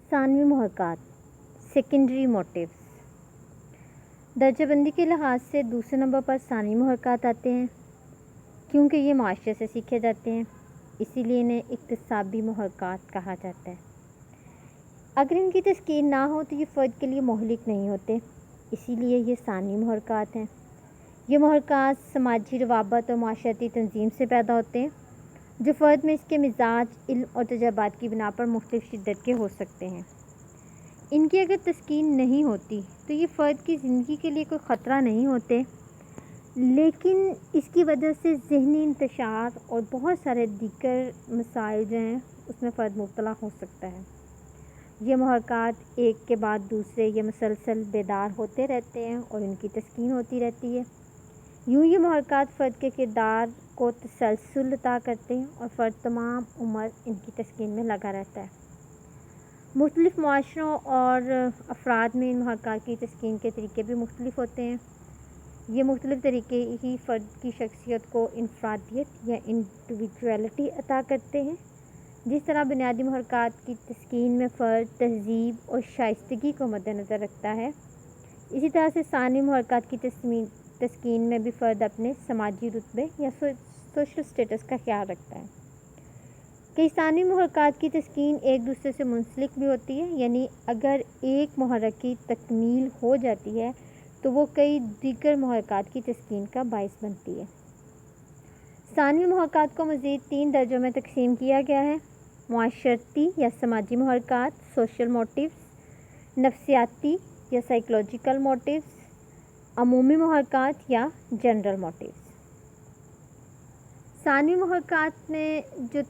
ثانوی محرکات secondary motives. درجہ بندی کے لحاظ سے دوسرے نمبر پر ثانوی محرکات آتے ہیں کیونکہ یہ معاشرے سے سیکھے جاتے ہیں، اسی لیے انہیں اکتسابی محرکات کہا جاتا ہے. اگر ان کی تسکین نہ ہو تو یہ فرد کے لیے مہلک نہیں ہوتے، اسی لیے یہ ثانوی محرکات ہیں. یہ محرکات سماجی روابط اور معاشرتی تنظیم سے پیدا ہوتے ہیں جو فرد میں اس کے مزاج، علم اور تجربات کی بنا پر مختلف شدت کے ہو سکتے ہیں. ان کی اگر تسکین نہیں ہوتی تو یہ فرد کی زندگی کے لیے کوئی خطرہ نہیں ہوتے، لیکن اس کی وجہ سے ذہنی انتشار اور بہت سارے دیگر مسائل جو ہیں اس میں فرد مبتلا ہو سکتا ہے. یہ محرکات ایک کے بعد دوسرے یہ مسلسل بیدار ہوتے رہتے ہیں اور ان کی تسکین ہوتی رہتی ہے. یوں یہ محرکات فرد کے کردار کو تسلسل عطا کرتے ہیں اور فرد تمام عمر ان کی تسکین میں لگا رہتا ہے. مختلف معاشروں اور افراد میں ان محرکات کی تسکین کے طریقے بھی مختلف ہوتے ہیں. یہ مختلف طریقے ہی فرد کی شخصیت کو انفرادیت یا انڈیویجویلٹی عطا کرتے ہیں. جس طرح بنیادی محرکات کی تسکین میں فرد تہذیب اور شائستگی کو مد نظر رکھتا ہے، اسی طرح سے ثانوی محرکات کی تسکین میں بھی فرد اپنے سماجی رتبے یا سوشل سٹیٹس کا خیال رکھتا ہے. کئی ثانوی محرکات کی تسکین ایک دوسرے سے منسلک بھی ہوتی ہے، یعنی اگر ایک محرک کی تکمیل ہو جاتی ہے تو وہ کئی دیگر محرکات کی تسکین کا باعث بنتی ہے. ثانوی محرکات کو مزید 3 درجوں میں تقسیم کیا گیا ہے: معاشرتی یا سماجی محرکات سوشل موٹیوز، نفسیاتی یا سائیکولوجیکل موٹیوز، عمومی محرکات یا جنرل موٹیوز. ثانوی محرکات میں جو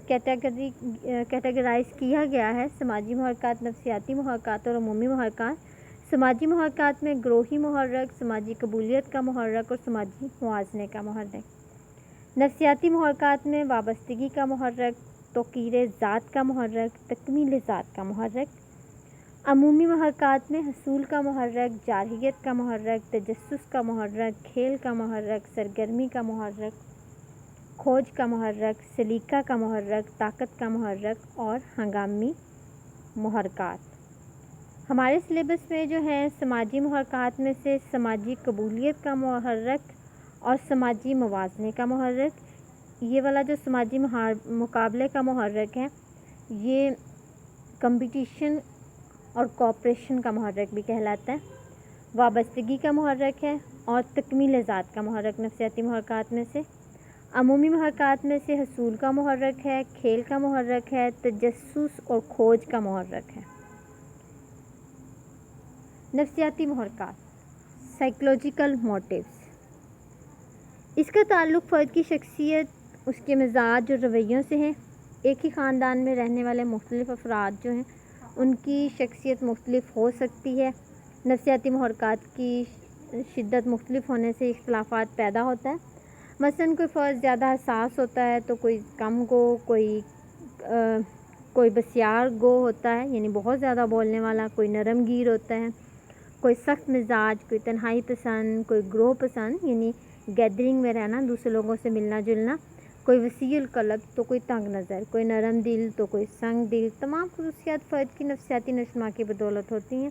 کیٹیگرائز کیا گیا ہے: سماجی محرکات، نفسیاتی محرکات اور عمومی محرکات. سماجی محرکات میں گروہی محرک، سماجی قبولیت کا محرک اور سماجی موازنے کا محرک. نفسیاتی محرکات میں وابستگی کا محرک، توقیر ذات کا محرک، تکمیل ذات کا محرک. عمومی محرکات میں حصول کا محرک، جارحیت کا محرک، تجسس کا محرک، کھیل کا محرک، سرگرمی کا محرک، کھوج کا محرک، سلیقہ کا محرک، طاقت کا محرک اور ہنگامی محرکات. ہمارے سلیبس میں جو ہے سماجی محرکات میں سے سماجی قبولیت کا محرک اور سماجی موازنے کا محرک. یہ والا جو سماجی مقابلے کا محرک ہے یہ کمپٹیشن اور کوآپریشن کا محرک بھی کہلاتا ہے. وابستگی کا محرک ہے اور تکمیل ذات کا محرک نفسیاتی محرکات میں سے. عمومی محرکات میں سے حصول کا محرک ہے، کھیل کا محرک ہے، تجسس اور کھوج کا محرک ہے. نفسیاتی محرکات سائیکولوجیکل موٹیوز. اس کا تعلق فرد کی شخصیت، اس کے مزاج اور رویوں سے ہے. ایک ہی خاندان میں رہنے والے مختلف افراد جو ہیں ان کی شخصیت مختلف ہو سکتی ہے. نفسیاتی محرکات کی شدت مختلف ہونے سے اختلافات پیدا ہوتا ہے. مثلاً کوئی فرد زیادہ حساس ہوتا ہے تو کوئی کم گو، کوئی بسیار گو ہوتا ہے یعنی بہت زیادہ بولنے والا، کوئی نرم گیر ہوتا ہے، کوئی سخت مزاج، کوئی تنہائی پسند، کوئی گروہ پسند یعنی گیدرنگ میں رہنا، دوسرے لوگوں سے ملنا جلنا، کوئی وسیع القلب تو کوئی تنگ نظر، کوئی نرم دل تو کوئی سنگ دل. تمام خصوصیات فرد کی نفسیاتی نشوونما کی بدولت ہوتی ہیں.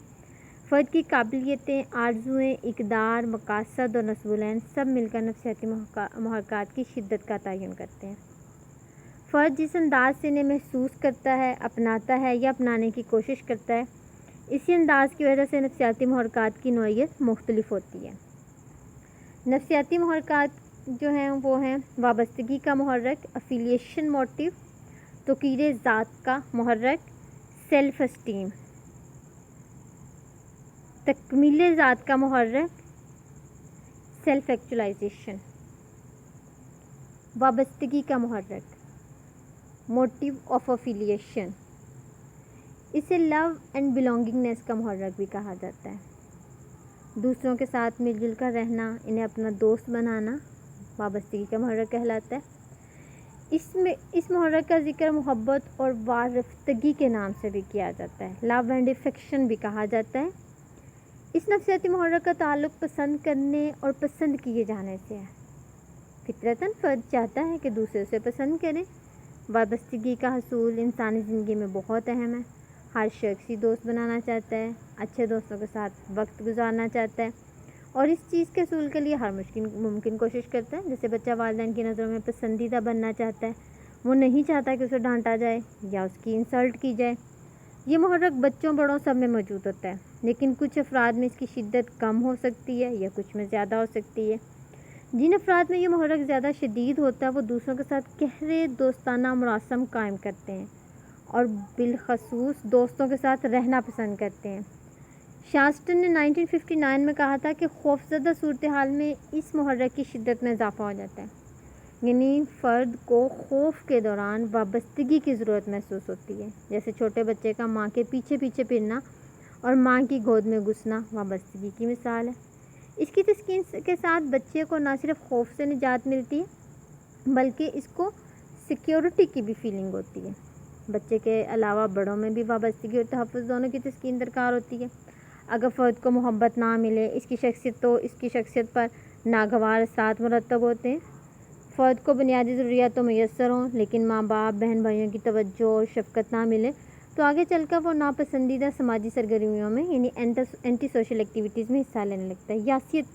فرد کی قابلیتیں، آرزوئیں، اقدار، مقاصد اور نصب العین سب مل کر نفسیاتی محرکات کی شدت کا تعین کرتے ہیں. فرد جس انداز سے انہیں محسوس کرتا ہے، اپناتا ہے یا اپنانے کی کوشش کرتا ہے، اسی انداز کی وجہ سے نفسیاتی محرکات کی نوعیت مختلف ہوتی ہے. نفسیاتی محرکات جو ہیں وہ ہیں وابستگی کا محرک افیلیشن موٹیو، توقیر ذات کا محرک سیلف اسٹیم، تکمیل ذات کا محرک سیلف ایکچولائزیشن. وابستگی کا محرک موٹیو آف افیلیشن، اسے لو اینڈ بلانگنگنیس کا محرک بھی کہا جاتا ہے. دوسروں کے ساتھ مل جل کر رہنا، انہیں اپنا دوست بنانا وابستگی کا محرک کہلاتا ہے. اس محرک کا ذکر محبت اور وارفتگی کے نام سے بھی کیا جاتا ہے، لو اینڈ افیکشن بھی کہا جاتا ہے. اس نفسیاتی محرک کا تعلق پسند کرنے اور پسند کیے جانے سے ہے. فطرتاً فرد چاہتا ہے کہ دوسرے اسے پسند کریں. وابستگی کا حصول انسانی زندگی میں بہت اہم ہے. ہر شخص ہی دوست بنانا چاہتا ہے، اچھے دوستوں کے ساتھ وقت گزارنا چاہتا ہے اور اس چیز کے حصول کے لیے ہر ممکن کوشش کرتا ہے۔ جیسے بچہ والدین کی نظروں میں پسندیدہ بننا چاہتا ہے، وہ نہیں چاہتا کہ اسے ڈانٹا جائے یا اس کی انسلٹ کی جائے۔ یہ محرک بچوں بڑوں سب میں موجود ہوتا ہے، لیکن کچھ افراد میں اس کی شدت کم ہو سکتی ہے یا کچھ میں زیادہ ہو سکتی ہے۔ جن افراد میں یہ محرک زیادہ شدید ہوتا ہے وہ دوسروں کے ساتھ گہرے دوستانہ مراسم قائم کرتے ہیں اور بالخصوص دوستوں کے ساتھ رہنا پسند کرتے ہیں۔ شاسٹن نے 1959 میں کہا تھا کہ خوفزدہ صورتحال میں اس محرک کی شدت میں اضافہ ہو جاتا ہے، یعنی فرد کو خوف کے دوران وابستگی کی ضرورت محسوس ہوتی ہے، جیسے چھوٹے بچے کا ماں کے پیچھے پیچھے پھرنا اور ماں کی گود میں گھسنا وابستگی کی مثال ہے۔ اس کی تسکین کے ساتھ بچے کو نہ صرف خوف سے نجات ملتی ہے بلکہ اس کو سیکیورٹی کی بھی فیلنگ ہوتی ہے۔ بچے کے علاوہ بڑوں میں بھی وابستگی اور تحفظ دونوں کی تسکین درکار ہوتی ہے۔ اگر فرد کو محبت نہ ملے، اس کی شخصیت پر ناگوار اثرات مرتب ہوتے ہیں۔ فرد کو بنیادی ضروریات تو میسر ہوں لیکن ماں باپ، بہن بھائیوں کی توجہ اور شفقت نہ ملے تو آگے چل کر وہ ناپسندیدہ سماجی سرگرمیوں میں یعنی اینٹی سوشل ایکٹیویٹیز میں حصہ لینے لگتا ہے۔ یاسیت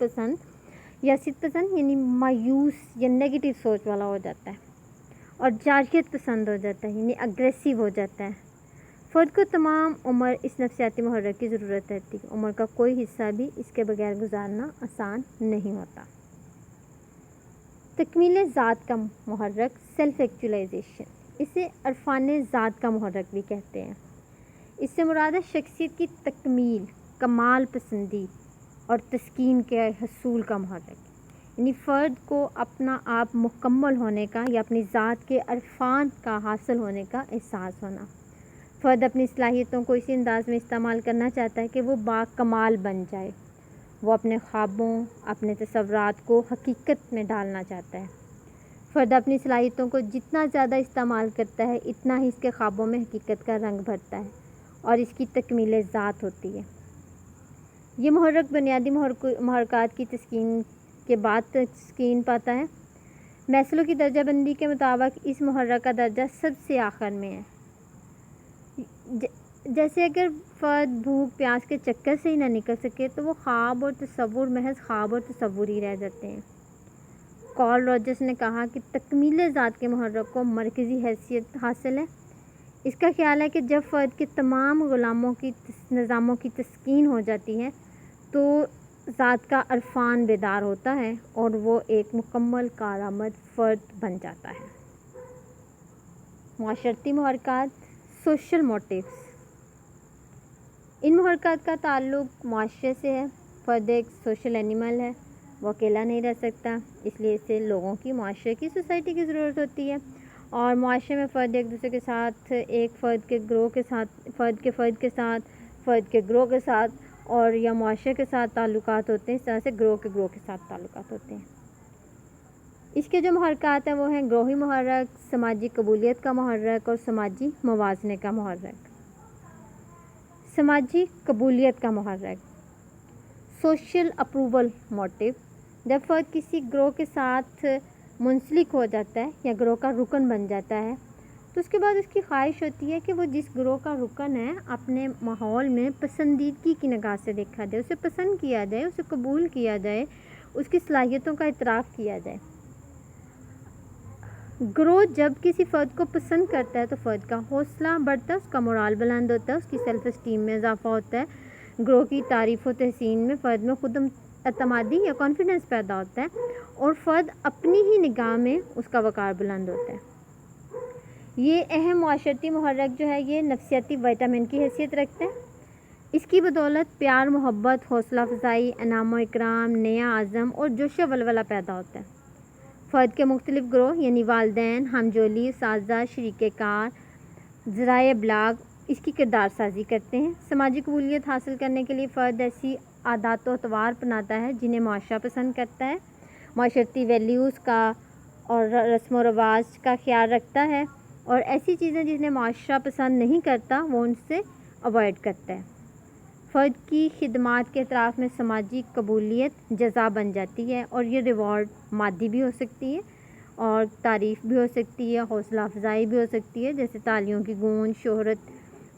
پسند یعنی مایوس یا نیگیٹو سوچ والا ہو جاتا ہے اور جارحیت پسند ہو جاتا ہے یعنی اگریسو ہو جاتا ہے۔ فرد کو تمام عمر اس نفسیاتی محرک کی ضرورت رہتی ہے۔ عمر کا کوئی حصہ بھی اس کے بغیر گزارنا آسان نہیں ہوتا۔ تکمیل ذات کا محرک سیلف ایکچولائزیشن، اسے عرفان ذات کا محرک بھی کہتے ہیں۔ اس سے مراد ہے شخصیت کی تکمیل، کمال پسندی اور تسکین کے حصول کا محرک، یعنی فرد کو اپنا آپ مکمل ہونے کا یا اپنی ذات کے عرفان کا حاصل ہونے کا احساس ہونا۔ فرد اپنی صلاحیتوں کو اسی انداز میں استعمال کرنا چاہتا ہے کہ وہ باکمال بن جائے۔ وہ اپنے خوابوں، اپنے تصورات کو حقیقت میں ڈالنا چاہتا ہے۔ فرد اپنی صلاحیتوں کو جتنا زیادہ استعمال کرتا ہے اتنا ہی اس کے خوابوں میں حقیقت کا رنگ بھرتا ہے اور اس کی تکمیل ذات ہوتی ہے۔ یہ محرک بنیادی محرکات کی تسکین کے بعد تسکین پاتا ہے۔ میسلو کی درجہ بندی کے مطابق اس محرک کا درجہ سب سے آخر میں ہے۔ جیسے اگر فرد بھوک پیاس کے چکر سے ہی نہ نکل سکے تو وہ خواب اور تصور محض خواب اور تصور ہی رہ جاتے ہیں۔ کارل راجرز نے کہا کہ تکمیل ذات کے محرک کو مرکزی حیثیت حاصل ہے۔ اس کا خیال ہے کہ جب فرد کے تمام نظاموں کی تسکین ہو جاتی ہے تو ذات کا عرفان بیدار ہوتا ہے اور وہ ایک مکمل کارآمد فرد بن جاتا ہے۔ معاشرتی محرکات، سوشل موٹیوز، ان محرکات کا تعلق معاشرے سے ہے۔ فرد ایک سوشل اینیمل ہے، وہ اکیلا نہیں رہ سکتا، اس لیے اسے لوگوں کی، معاشرے کی، سوسائٹی کی ضرورت ہوتی ہے اور معاشرے میں فرد ایک دوسرے کے ساتھ، ایک فرد کے گروہ کے ساتھ، فرد کے گروہ کے ساتھ اور یا معاشرے کے ساتھ تعلقات ہوتے ہیں۔ اس طرح سے گروہ کے ساتھ تعلقات ہوتے ہیں۔ اس کے جو محرکات ہیں وہ ہیں گروہی محرک، سماجی قبولیت کا محرک اور سماجی موازنے کا محرک۔ سماجی قبولیت کا محرک، سوشل اپروول موٹیو، جب فرد کسی گروہ کے ساتھ منسلک ہو جاتا ہے یا گروہ کا رکن بن جاتا ہے تو اس کے بعد اس کی خواہش ہوتی ہے کہ وہ جس گروہ کا رکن ہے اپنے ماحول میں پسندیدگی کی نگاہ سے دیکھا جائے، اسے پسند کیا جائے، اسے قبول کیا جائے، اس کی صلاحیتوں کا اعتراف کیا جائے۔ گروہ جب کسی فرد کو پسند کرتا ہے تو فرد کا حوصلہ بڑھتا ہے، اس کا مورال بلند ہوتا ہے، اس کی سیلف اسٹیم میں اضافہ ہوتا ہے۔ گروہ کی تعریف و تحسین میں فرد میں خود اعتمادی یا کانفیڈنس پیدا ہوتا ہے اور فرد اپنی ہی نگاہ میں اس کا وقار بلند ہوتا ہے۔ یہ اہم معاشرتی محرک جو ہے یہ نفسیاتی وٹامن کی حیثیت رکھتا ہے۔ اس کی بدولت پیار، محبت، حوصلہ افزائی، انعام و اکرام، نیا عزم اور جوش و ولولہ پیدا ہوتا ہے۔ فرد کے مختلف گروہ یعنی والدین، ہمجولی، اساتذہ، شریک کار، ذرائع ابلاغ اس کی کردار سازی کرتے ہیں۔ سماجی قبولیت حاصل کرنے کے لیے فرد ایسی عادات و اطوار اپناتا ہے جنہیں معاشرہ پسند کرتا ہے، معاشرتی ویلیوز کا اور رسم و رواج کا خیال رکھتا ہے اور ایسی چیزیں جنہیں معاشرہ پسند نہیں کرتا وہ ان سے اوائڈ کرتا ہے۔ فرد کی خدمات کے اعتراف میں سماجی قبولیت جزا بن جاتی ہے اور یہ ریوارڈ مادی بھی ہو سکتی ہے اور تعریف بھی ہو سکتی ہے، حوصلہ افزائی بھی ہو سکتی ہے، جیسے تالیوں کی گونج، شہرت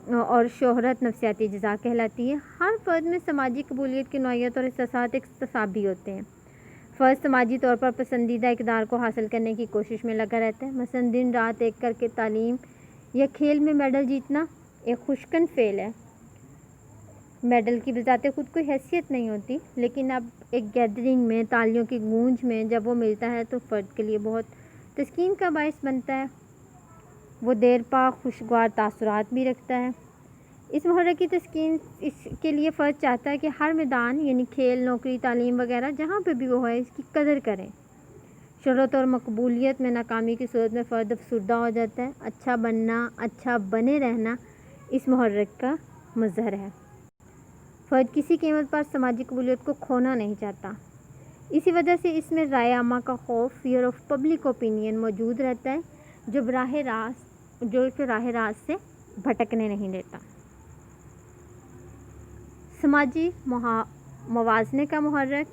اور شہرت نفسیاتی جزا کہلاتی ہے۔ ہر فرد میں سماجی قبولیت کی نوعیت اور احساسات اکتسابی ہوتے ہیں۔ فرد سماجی طور پر پسندیدہ اقدار کو حاصل کرنے کی کوشش میں لگا رہتا ہے۔ مثلاً دن رات ایک کر کے تعلیم یا کھیل میں میڈل جیتنا ایک خوشکن فعل ہے۔ میڈل کی بذات خود کوئی حیثیت نہیں ہوتی، لیکن اب ایک گیدرنگ میں تالیوں کی گونج میں جب وہ ملتا ہے تو فرد کے لیے بہت تسکین کا باعث بنتا ہے۔ وہ دیر پا خوشگوار تاثرات بھی رکھتا ہے۔ اس محرک کی تسکین اس کے لیے فرد چاہتا ہے کہ ہر میدان یعنی کھیل، نوکری، تعلیم وغیرہ جہاں پہ بھی وہ ہے اس کی قدر کریں۔ شہرت اور مقبولیت میں ناکامی کی صورت میں فرد افسردہ ہو جاتا ہے۔ اچھا بننا، اچھا بنے رہنا اس محرک کا مظہر ہے۔ فرد کسی قیمت پر سماجی قبولیت کو کھونا نہیں چاہتا۔ اسی وجہ سے اس میں رائے عامہ کا خوف، فیئر آف پبلک اوپینین موجود رہتا ہے، جو اسے راہ راست سے بھٹکنے نہیں دیتا۔ سماجی موازنے کا محرک،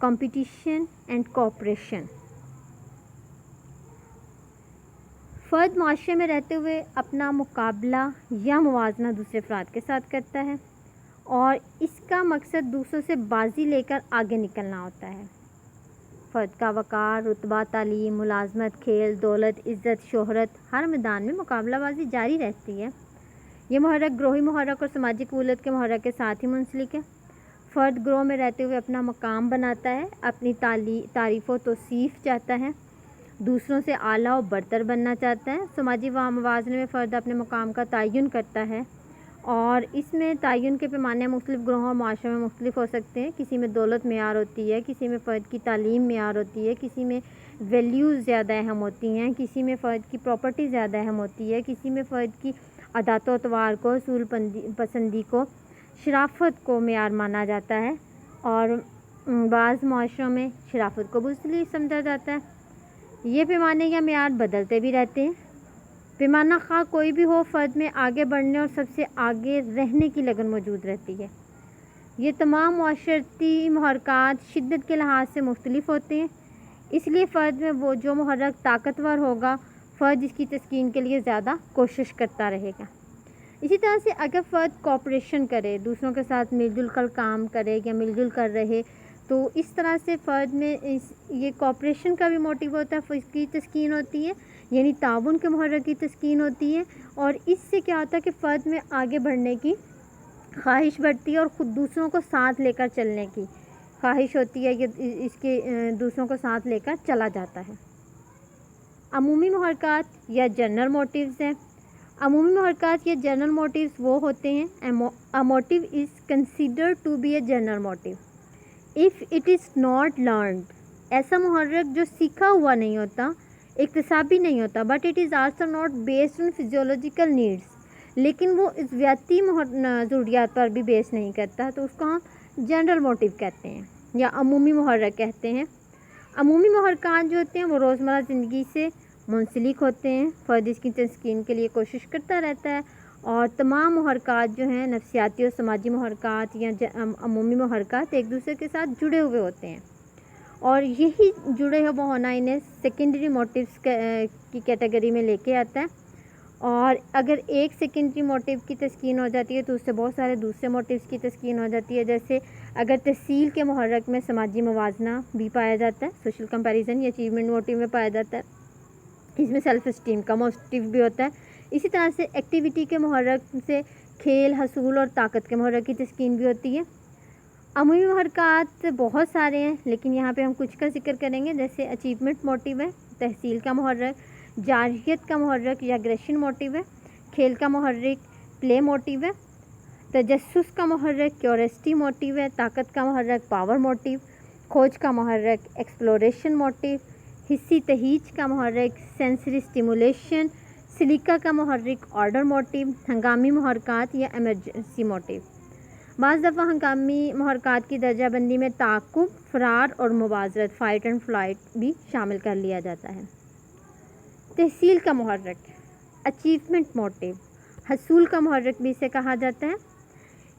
کمپٹیشن اینڈ کوآپریشن۔ فرد معاشرے میں رہتے ہوئے اپنا مقابلہ یا موازنہ دوسرے افراد کے ساتھ کرتا ہے اور اس کا مقصد دوسروں سے بازی لے کر آگے نکلنا ہوتا ہے۔ فرد کا وقار، رتبہ، تعلیم، ملازمت، کھیل، دولت، عزت، شہرت، ہر میدان میں مقابلہ بازی جاری رہتی ہے۔ یہ محرک گروہی محرک اور سماجی قبولیت کے محرک کے ساتھ ہی منسلک ہے۔ فرد گروہ میں رہتے ہوئے اپنا مقام بناتا ہے، اپنی تعریف و توصیف چاہتا ہے، دوسروں سے اعلیٰ و برتر بننا چاہتا ہے۔ سماجی موازنے میں فرد اپنے مقام کا تعین کرتا ہے اور اس میں تعین کے پیمانے مختلف گروہوں اور معاشروں میں مختلف ہو سکتے ہیں۔ کسی میں دولت معیار ہوتی ہے، کسی میں فرد کی تعلیم معیار ہوتی ہے، کسی میں ویلیوز زیادہ اہم ہوتی ہیں، کسی میں فرد کی پراپرٹی زیادہ اہم ہوتی ہے، کسی میں فرد کی عادات و اطوار کو، اصول پسندی کو، شرافت کو معیار مانا جاتا ہے اور بعض معاشروں میں شرافت کو بزدلی سمجھا جاتا ہے۔ یہ پیمانے یا معیار بدلتے بھی رہتے ہیں۔ پیمانہ خواہ کوئی بھی ہو، فرد میں آگے بڑھنے اور سب سے آگے رہنے کی لگن موجود رہتی ہے۔ یہ تمام معاشرتی محرکات شدت کے لحاظ سے مختلف ہوتے ہیں، اس لیے فرد میں وہ جو محرک طاقتور ہوگا، فرد اس کی تسکین کے لیے زیادہ کوشش کرتا رہے گا۔ اسی طرح سے اگر فرد کوآپریشن کرے، دوسروں کے ساتھ مل جل کر کام کرے یا مل جل کر رہے، تو اس طرح سے فرد میں یہ کوآپریشن کا بھی موٹیو ہوتا ہے، اس کی تسکین ہوتی ہے، یعنی تعاون کے محرک کی تسکین ہوتی ہے، اور اس سے کیا ہوتا ہے کہ فرد میں آگے بڑھنے کی خواہش بڑھتی ہے اور خود دوسروں کو ساتھ لے کر چلنے کی خواہش ہوتی ہے، اس کے دوسروں کو ساتھ لے کر چلا جاتا ہے۔ عمومی محرکات یا جنرل موٹیوز ہیں۔ عمومی محرکات یا جنرل موٹیوز وہ ہوتے ہیں، a motive is considered to be a general motive if it is not learned۔ ایسا محرک جو سیکھا ہوا نہیں ہوتا، اکتسابی نہیں ہوتا، but it is also not based on physiological needs، لیکن وہ ذاتی ضروریات پر بھی بیس نہیں کرتا، تو اس کو ہم جنرل موٹیو کہتے ہیں یا عمومی محرک کہتے ہیں۔ عمومی محرکات جو ہوتے ہیں وہ روزمرہ زندگی سے منسلک ہوتے ہیں۔ فرد اس کی تسکین کے لیے کوشش کرتا رہتا ہے اور تمام محرکات جو ہیں، نفسیاتی اور سماجی محرکات یا عمومی محرکات، ایک دوسرے کے ساتھ جڑے ہوئے ہوتے ہیں اور یہی جڑے ہوئے ہونا انہیں سیکنڈری موٹیوز کی کیٹیگری میں لے کے آتا ہے۔ اور اگر ایک سیکنڈری موٹیو کی تسکین ہو جاتی ہے تو اس سے بہت سارے دوسرے موٹیوز کی تسکین ہو جاتی ہے، جیسے اگر تحصیل کے محرک میں سماجی موازنہ بھی پایا جاتا ہے، سوشل کمپیریزن یا اچیومنٹ موٹیو میں پایا جاتا ہے، اس میں سیلف اسٹیم کا موٹیو بھی ہوتا ہے۔ اسی طرح سے ایکٹیویٹی کے محرک سے کھیل، حصول اور طاقت کے محرک کی تسکین بھی ہوتی ہے۔ عمومی محرکات بہت سارے ہیں، لیکن یہاں پہ ہم کچھ کا ذکر کریں گے، جیسے اچیومنٹ موٹیو ہے، تحصیل کا محرک، جارحیت کا محرک یا اگریشن موٹیو ہے، کھیل کا محرک پلے موٹیو ہے، تجسس کا محرک کیوریسٹی موٹیو ہے، طاقت کا محرک پاور موٹیو، کھوج کا محرک ایکسپلوریشن موٹیو، حسی تہیج کا محرک سینسری اسٹیمولیشن، سلیقہ کا محرک آرڈر موٹیو، ہنگامی محرکات یا ایمرجنسی موٹیو۔ بعض دفعہ ہنگامی محرکات کی درجہ بندی میں تعاقب، فرار اور مبازرت، فائٹ اینڈ فلائٹ بھی شامل کر لیا جاتا ہے۔ تحصیل کا محرک اچیومنٹ موٹیو، حصول کا محرک بھی اسے کہا جاتا ہے،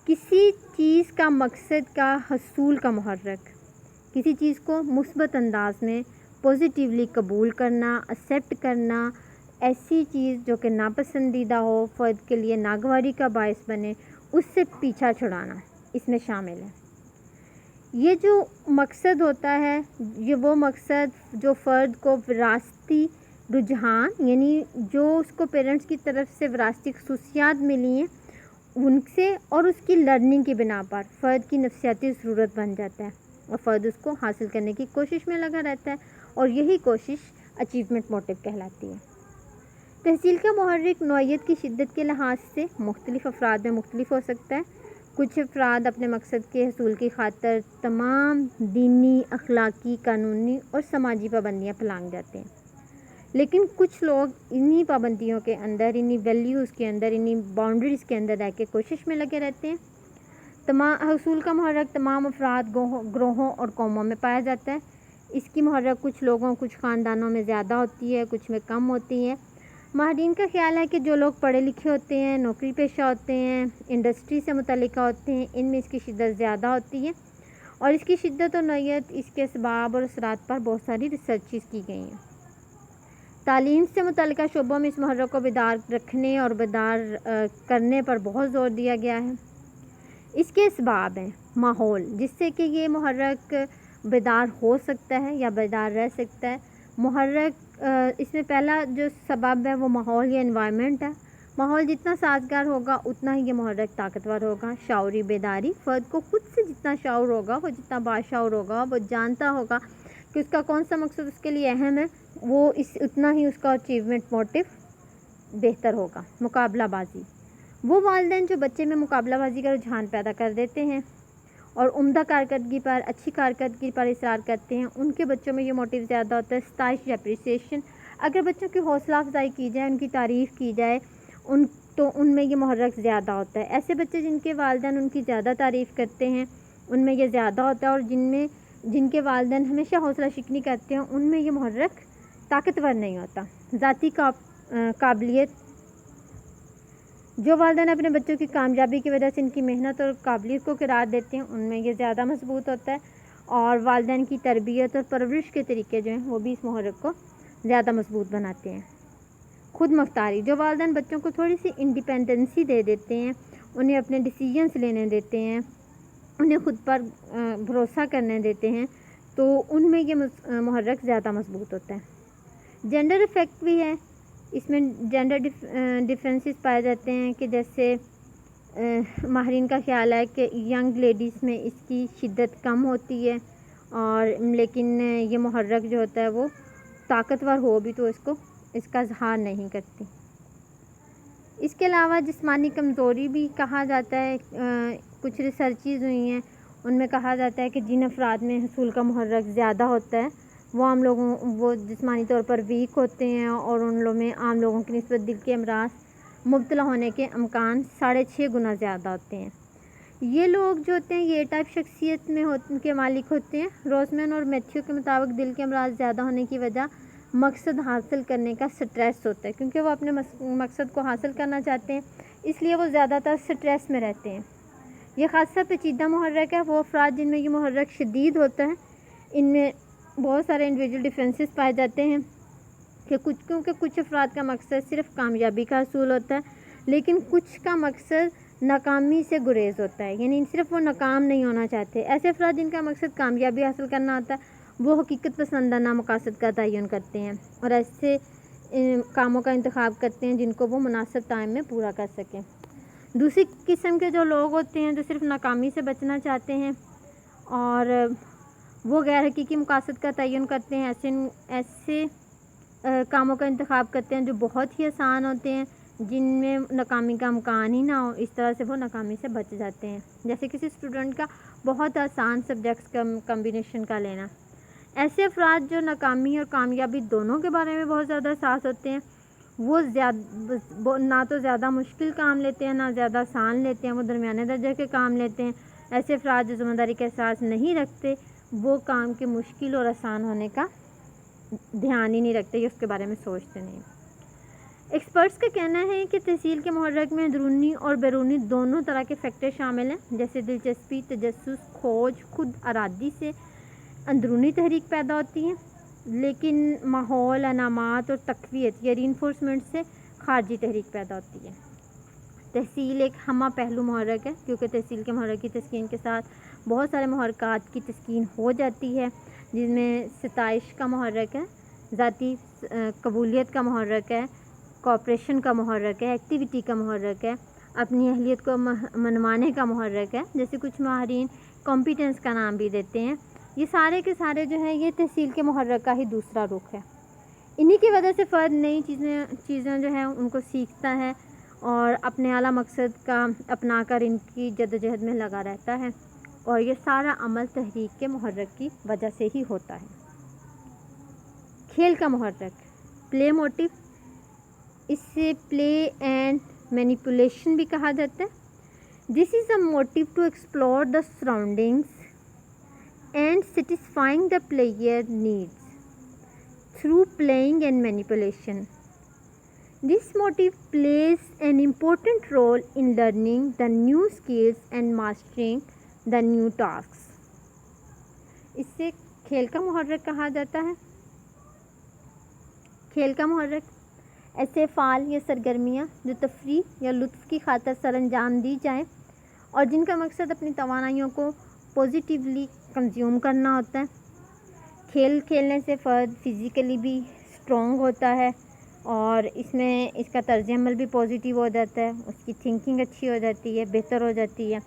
کسی چیز کا مقصد کا حصول کا محرک، کسی چیز کو مثبت انداز میں پازیٹیولی قبول کرنا، ایکسیپٹ کرنا، ایسی چیز جو کہ ناپسندیدہ ہو، فرد کے لیے ناگواری کا باعث بنے، اس سے پیچھا چھڑانا اس میں شامل ہے۔ یہ جو مقصد ہوتا ہے، یہ وہ مقصد جو فرد کو وراثتی رجحان، یعنی جو اس کو پیرنٹس کی طرف سے وراثتی خصوصیات ملی ہیں ان سے اور اس کی لرننگ کی بنا پر فرد کی نفسیاتی ضرورت بن جاتا ہے، اور فرد اس کو حاصل کرنے کی کوشش میں لگا رہتا ہے، اور یہی کوشش اچیومنٹ موٹیو کہلاتی ہے۔ تحصیل کا محرک نوعیت کی شدت کے لحاظ سے مختلف افراد میں مختلف ہو سکتا ہے۔ کچھ افراد اپنے مقصد کے حصول کی خاطر تمام دینی، اخلاقی، قانونی اور سماجی پابندیاں پھلانگ جاتے ہیں، لیکن کچھ لوگ انہی پابندیوں کے اندر، انہی ویلیوز کے اندر، انہی باؤنڈریز کے اندر رہ کے کوشش میں لگے رہتے ہیں۔ حصول کا محرک تمام افراد، گروہوں اور قوموں میں پایا جاتا ہے۔ اس کی محرک کچھ لوگوں، کچھ خاندانوں میں زیادہ ہوتی ہے، کچھ میں کم ہوتی ہے۔ ماہرین کا خیال ہے کہ جو لوگ پڑھے لکھے ہوتے ہیں، نوکری پیشہ ہوتے ہیں، انڈسٹری سے متعلقہ ہوتے ہیں، ان میں اس کی شدت زیادہ ہوتی ہے، اور اس کی شدت اور نوعیت، اس کے اسباب اور اثرات پر بہت ساری ریسرچز کی گئی ہیں۔ تعلیم سے متعلقہ شعبوں میں اس محرک کو بیدار رکھنے اور بیدار کرنے پر بہت زور دیا گیا ہے۔ اس کے اسباب ہیں: ماحول، جس سے کہ یہ محرک بیدار ہو سکتا ہے یا بیدار رہ سکتا ہے۔ محرک اس میں پہلا جو سبب ہے وہ ماحول یا انوائرمنٹ ہے۔ ماحول جتنا سازگار ہوگا اتنا ہی یہ محرک طاقتور ہوگا۔ شعوری بیداری، فرد کو خود سے جتنا شعور ہوگا، وہ جتنا باشعور ہوگا، وہ جانتا ہوگا کہ اس کا کون سا مقصد اس کے لیے اہم ہے، وہ اتنا ہی اس کا اچیومنٹ موٹیو بہتر ہوگا۔ مقابلہ بازی، وہ والدین جو بچے میں مقابلہ بازی کا رجحان پیدا کر دیتے ہیں اور عمدہ کارکردگی پر، اچھی کارکردگی پر اصرار کرتے ہیں، ان کے بچوں میں یہ موٹیو زیادہ ہوتا ہے۔ ستائش یا اپریسیشن، اگر بچوں کی حوصلہ افزائی کی جائے، ان کی تعریف کی جائے، تو ان میں یہ محرک زیادہ ہوتا ہے۔ ایسے بچے جن کے والدین ان کی زیادہ تعریف کرتے ہیں، ان میں یہ زیادہ ہوتا ہے، اور جن کے والدین ہمیشہ حوصلہ شکنی کرتے ہیں، ان میں یہ محرک طاقتور نہیں ہوتا۔ ذاتی قابلیت، جو والدین اپنے بچوں کی کامیابی کی وجہ سے ان کی محنت اور قابلیت کو قرار دیتے ہیں، ان میں یہ زیادہ مضبوط ہوتا ہے، اور والدین کی تربیت اور پرورش کے طریقے جو ہیں وہ بھی اس محرک کو زیادہ مضبوط بناتے ہیں۔ خود مختاری، جو والدین بچوں کو تھوڑی سی انڈیپینڈنسی دے دیتے ہیں، انہیں اپنے ڈیسیجنز لینے دیتے ہیں، انہیں خود پر بھروسہ کرنے دیتے ہیں، تو ان میں یہ محرک زیادہ مضبوط ہوتا ہے۔ جینڈر افیکٹ بھی ہے، اس میں جینڈر ڈفرینسز پائے جاتے ہیں، کہ جیسے ماہرین کا خیال ہے کہ ینگ لیڈیز میں اس کی شدت کم ہوتی ہے، اور لیکن یہ محرک جو ہوتا ہے وہ طاقتور ہو بھی تو اس کا اظہار نہیں کرتی۔ اس کے علاوہ جسمانی کمزوری بھی کہا جاتا ہے، کچھ ریسرچز ہوئی ہیں، ان میں کہا جاتا ہے کہ جن افراد میں حصول کا محرک زیادہ ہوتا ہے وہ جسمانی طور پر ویک ہوتے ہیں، اور ان لوگوں میں عام لوگوں کی نسبت دل کے امراض مبتلا ہونے کے امکان 6.5 گنا زیادہ ہوتے ہیں۔ یہ لوگ جو ہوتے ہیں یہ ٹائپ شخصیت میں کے مالک ہوتے ہیں۔ روزمین اور میتھیو کے مطابق دل کے امراض زیادہ ہونے کی وجہ مقصد حاصل کرنے کا سٹریس ہوتا ہے، کیونکہ وہ اپنے مقصد کو حاصل کرنا چاہتے ہیں، اس لیے وہ زیادہ تر سٹریس میں رہتے ہیں۔ یہ خاصہ پیچیدہ محرک ہے۔ وہ افراد جن میں یہ محرک شدید ہوتا ہے، ان میں بہت سارے انڈیویجول ڈفرینسز پائے جاتے ہیں، کیونکہ کچھ افراد کا مقصد صرف کامیابی کا حصول ہوتا ہے، لیکن کچھ کا مقصد ناکامی سے گریز ہوتا ہے، یعنی صرف وہ ناکام نہیں ہونا چاہتے۔ ایسے افراد جن کا مقصد کامیابی حاصل کرنا ہوتا ہے، وہ حقیقت پسندانہ مقاصد کا تعین کرتے ہیں، اور ایسے کاموں کا انتخاب کرتے ہیں جن کو وہ مناسب ٹائم میں پورا کر سکیں۔ دوسری قسم کے جو لوگ ہوتے ہیں جو صرف ناکامی سے بچنا چاہتے ہیں اور وہ غیر حقیقی مقاصد کا تعین کرتے ہیں، ایسے کاموں کا انتخاب کرتے ہیں جو بہت ہی آسان ہوتے ہیں، جن میں ناکامی کا امکان ہی نہ ہو، اس طرح سے وہ ناکامی سے بچ جاتے ہیں، جیسے کسی اسٹوڈنٹ کا بہت آسان سبجیکٹس کمبینیشن کا لینا۔ ایسے افراد جو ناکامی اور کامیابی دونوں کے بارے میں بہت زیادہ احساس ہوتے ہیں، وہ نہ تو زیادہ مشکل کام لیتے ہیں، نہ زیادہ آسان لیتے ہیں، وہ درمیانے درجے کے کام لیتے ہیں۔ ایسے افراد جو ذمہ داری کا احساس نہیں رکھتے، وہ کام کے مشکل اور آسان ہونے کا دھیان ہی نہیں رکھتے، یا اس کے بارے میں سوچتے نہیں۔ ایکسپرٹس کا کہنا ہے کہ تحصیل کے محرک میں اندرونی اور بیرونی دونوں طرح کے فیکٹر شامل ہیں، جیسے دلچسپی، تجسس، کھوج۔ خود ارادی سے اندرونی تحریک پیدا ہوتی ہے، لیکن ماحول، انعامات اور تقویت یا ری انفورسمنٹ سے خارجی تحریک پیدا ہوتی ہے۔ تحصیل ایک ہمہ پہلو محرک ہے، کیونکہ تحصیل کے محرک کی تسکین کے ساتھ بہت سارے محرکات کی تسکین ہو جاتی ہے، جن میں ستائش کا محرک ہے، ذاتی قبولیت کا محرک ہے، کوآپریشن کا محرک ہے، ایکٹیویٹی کا محرک ہے، اپنی اہلیت کو منوانے کا محرک ہے، جیسے کچھ ماہرین کمپیٹنس کا نام بھی دیتے ہیں۔ یہ سارے کے سارے جو ہیں یہ تحصیل کے محرک کا ہی دوسرا رخ ہے۔ انہی کی وجہ سے فرد نئی چیزیں جو ہیں ان کو سیکھتا ہے اور اپنے اعلیٰ مقصد کا اپنا کر ان کی جدوجہد میں لگا رہتا ہے، اور یہ سارا عمل تحریک کے محرک کی وجہ سے ہی ہوتا ہے۔ کھیل کا محرک، پلے موٹیو، اس سے پلے اینڈ مینیپولیشن بھی کہا جاتا ہے۔ This is a motive to explore the surroundings and satisfying the player needs through playing and manipulation. This motive plays an important role in learning the new skills and mastering the new tasks. اس سے کھیل کا محرک کہا جاتا ہے۔ کھیل کا محرک ایسے افعال یا سرگرمیاں جو تفریح یا لطف کی خاطر سر انجام دی جائیں اور جن کا مقصد اپنی توانائیوں کو پازیٹیولی کنزیوم کرنا ہوتا ہے۔ کھیل کھیلنے سے فرد فزیکلی بھی اسٹرانگ ہوتا ہے اور اس میں اس کا طرز عمل بھی پازیٹیو ہو جاتا ہے، اس کی تھنکنگ اچھی ہو جاتی ہے، بہتر ہو جاتی ہے۔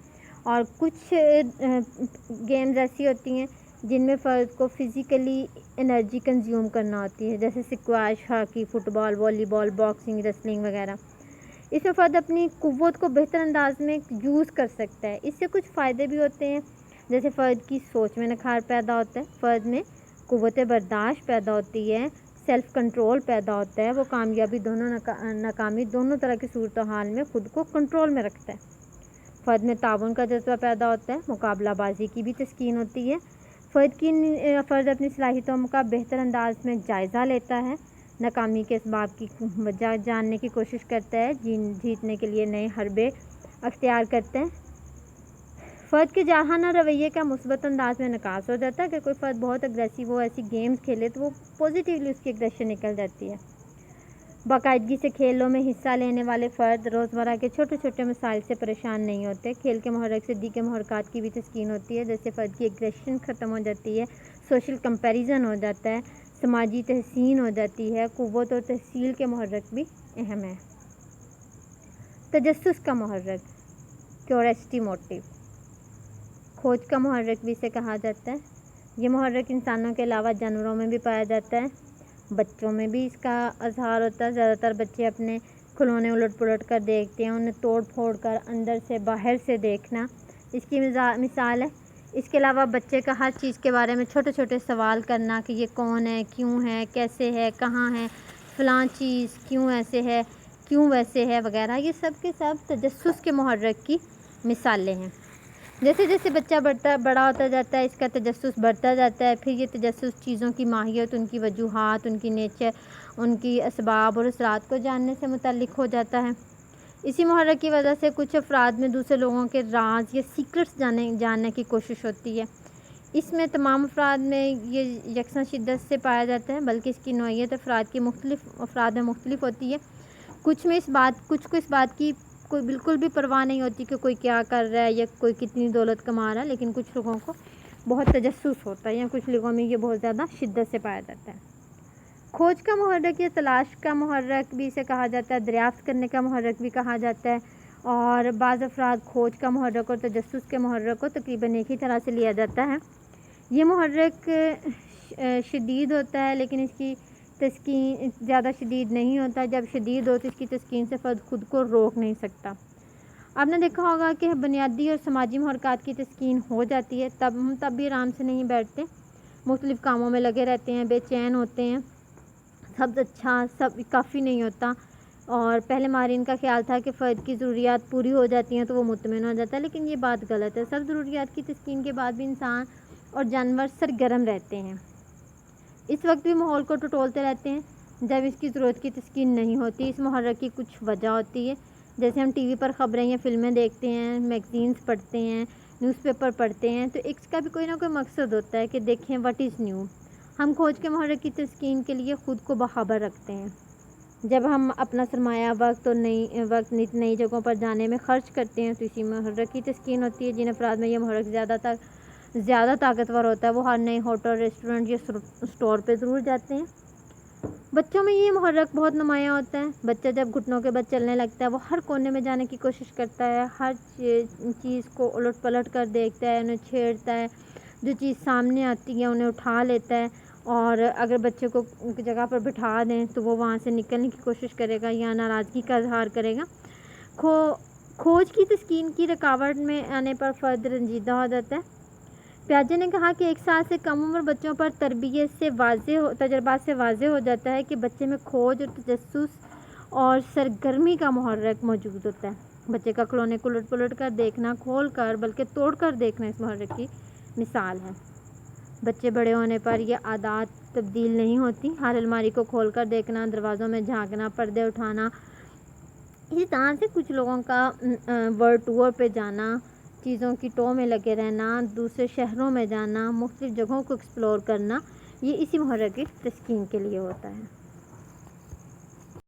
اور کچھ گیمز ایسی ہوتی ہیں جن میں فرد کو فزیکلی انرجی کنزیوم کرنا ہوتی ہے، جیسے اسکواش، ہاکی، فٹ بال، والی بال، باکسنگ، ریسلنگ وغیرہ۔ اس میں فرد اپنی قوت کو بہتر انداز میں یوز کر سکتا ہے۔ اس سے کچھ فائدے بھی ہوتے ہیں، جیسے فرد کی سوچ میں نکھار پیدا ہوتا ہے، فرد میں قوت برداشت پیدا ہوتی ہے، سیلف کنٹرول پیدا ہوتا ہے، وہ کامیابی ناکامی دونوں طرح کی صورتحال میں خود کو کنٹرول میں رکھتا ہے۔ فرد میں تعاون کا جذبہ پیدا ہوتا ہے، مقابلہ بازی کی بھی تسکین ہوتی ہے، فرد اپنی صلاحیتوں کا بہتر انداز میں جائزہ لیتا ہے، ناکامی کے اسباب کی وجہ جاننے کی کوشش کرتا ہے، جیتنے کے لیے نئے حربے اختیار کرتے ہیں۔ فرد کے جارحانہ رویے کا مثبت انداز میں انعکاس ہو جاتا ہے۔ اگر کوئی فرد بہت اگریسو ہو، ایسی گیمز کھیلے تو وہ پازیٹیولی اس کی اگریشن نکل جاتی ہے۔ باقاعدگی سے کھیلوں میں حصہ لینے والے فرد روزمرہ کے چھوٹے چھوٹے مسائل سے پریشان نہیں ہوتے۔ کھیل کے محرک سے دیگر محرکات کی بھی تسکین ہوتی ہے، جیسے فرد کی اگریشن ختم ہو جاتی ہے، سوشل کمپیریزن ہو جاتا ہے، سماجی تحسین ہو جاتی ہے۔ قوت اور تحصیل کے محرک بھی اہم ہے۔ تجسس کا محرک، کیوریسٹی موٹیو، کھوج کا محرک بھی اسے کہا جاتا ہے۔ یہ محرک انسانوں کے علاوہ جانوروں میں بھی پایا جاتا ہے، بچوں میں بھی اس کا اظہار ہوتا ہے۔ زیادہ تر بچے اپنے کھلونے الٹ پلٹ کر دیکھتے ہیں، انہیں توڑ پھوڑ کر اندر سے باہر سے دیکھنا اس کی مثال ہے۔ اس کے علاوہ بچے کا ہر چیز کے بارے میں چھوٹے چھوٹے سوال کرنا کہ یہ کون ہے، کیوں ہے، کیسے ہے، کہاں ہے، فلاں چیز کیوں ایسے ہے، کیوں ویسے ہے وغیرہ، یہ سب کے سب تجسس کے محرک کی مثالیں ہیں۔ جیسے جیسے بچہ بڑا ہوتا جاتا ہے، اس کا تجسس بڑھتا جاتا ہے، پھر یہ تجسس چیزوں کی ماہیت، ان کی وجوہات، ان کی نیچر، ان کی اسباب اور اثرات کو جاننے سے متعلق ہو جاتا ہے۔ اسی محرک کی وجہ سے کچھ افراد میں دوسرے لوگوں کے راز یا سیکرٹس جاننے کی کوشش ہوتی ہے۔ اس میں تمام افراد میں یہ یکساں شدت سے پایا جاتا ہے، بلکہ اس کی نوعیت افراد میں مختلف ہوتی ہے۔ کچھ کو اس بات کی کوئی بالکل بھی پرواہ نہیں ہوتی کہ کوئی کیا کر رہا ہے یا کوئی کتنی دولت کما رہا ہے، لیکن کچھ لوگوں کو بہت تجسس ہوتا ہے یا کچھ لوگوں میں یہ بہت زیادہ شدت سے پایا جاتا ہے۔ کھوج کا محرک یا تلاش کا محرک بھی اسے کہا جاتا ہے، دریافت کرنے کا محرک بھی کہا جاتا ہے، اور بعض افراد کھوج کا محرک اور تجسس کے محرک کو تقریباً ایک ہی طرح سے لیا جاتا ہے۔ یہ محرک شدید ہوتا ہے، لیکن اس کی تسکین زیادہ شدید نہیں ہوتا۔ جب شدید ہو تو اس کی تسکین سے فرد خود کو روک نہیں سکتا۔ آپ نے دیکھا ہوگا کہ بنیادی اور سماجی محرکات کی تسکین ہو جاتی ہے، تب بھی آرام سے نہیں بیٹھتے، مختلف کاموں میں لگے رہتے ہیں، بے چین ہوتے ہیں، سب کافی نہیں ہوتا۔ اور پہلے ماہرین کا خیال تھا کہ فرد کی ضروریات پوری ہو جاتی ہیں تو وہ مطمئن ہو جاتا ہے، لیکن یہ بات غلط ہے۔ سب ضروریات کی تسکین کے بعد بھی انسان اور جانور سرگرم رہتے ہیں، اس وقت بھی ماحول کو ٹٹولتے رہتے ہیں جب اس کی ضرورت کی تسکین نہیں ہوتی۔ اس محرک کی کچھ وجہ ہوتی ہے، جیسے ہم ٹی وی پر خبریں یا فلمیں دیکھتے ہیں، میگزینز پڑھتے ہیں، نیوز پیپر پڑھتے ہیں، تو اس کا بھی کوئی نہ کوئی مقصد ہوتا ہے کہ دیکھیں واٹ از نیو، ہم کھوج کے محرک کی تسکین کے لیے خود کو باخبر رکھتے ہیں۔ جب ہم اپنا سرمایہ وقت اور نئی جگہوں پر جانے میں خرچ کرتے ہیں تو اسی محرک کی تسکین ہوتی ہے۔ جن افراد میں یہ محرک زیادہ طاقتور ہوتا ہے وہ ہر نئے ہوٹل، ریسٹورنٹ یا اسٹور پہ ضرور جاتے ہیں۔ بچوں میں یہ محرک بہت نمایاں ہوتا ہے۔ بچہ جب گھٹنوں کے بل چلنے لگتا ہے وہ ہر کونے میں جانے کی کوشش کرتا ہے، ہر چیز کو الٹ پلٹ کر دیکھتا ہے، انہیں چھیڑتا ہے، جو چیز سامنے آتی ہے انہیں اٹھا لیتا ہے، اور اگر بچے کو جگہ پر بٹھا دیں تو وہ وہاں سے نکلنے کی کوشش کرے گا یا ناراضگی کا اظہار کرے گا۔ کھوج کی تسکین کی رکاوٹ میں آنے پر فرد رنجیدہ ہو جاتا ہے۔ پیاجے نے کہا کہ 1 سال سے کم عمر بچوں پر تجربات سے واضح ہو جاتا ہے کہ بچے میں کھوج اور تجسس اور سرگرمی کا محرک موجود ہوتا ہے۔ بچے کا کھلونے کو الٹ پلٹ کر دیکھنا کھول کر بلکہ توڑ کر دیکھنا اس محرک کی مثال ہے۔ بچے بڑے ہونے پر یہ عادات تبدیل نہیں ہوتی۔ ہر الماری کو کھول کر دیکھنا، دروازوں میں جھانکنا، پردے اٹھانا، اسی طرح سے کچھ لوگوں کا ورلڈ ٹور پہ جانا، چیزوں کی ٹو میں لگے رہنا، دوسرے شہروں میں جانا، مختلف جگہوں کو ایکسپلور کرنا، یہ اسی محرک کی تسکین کے لیے ہوتا ہے۔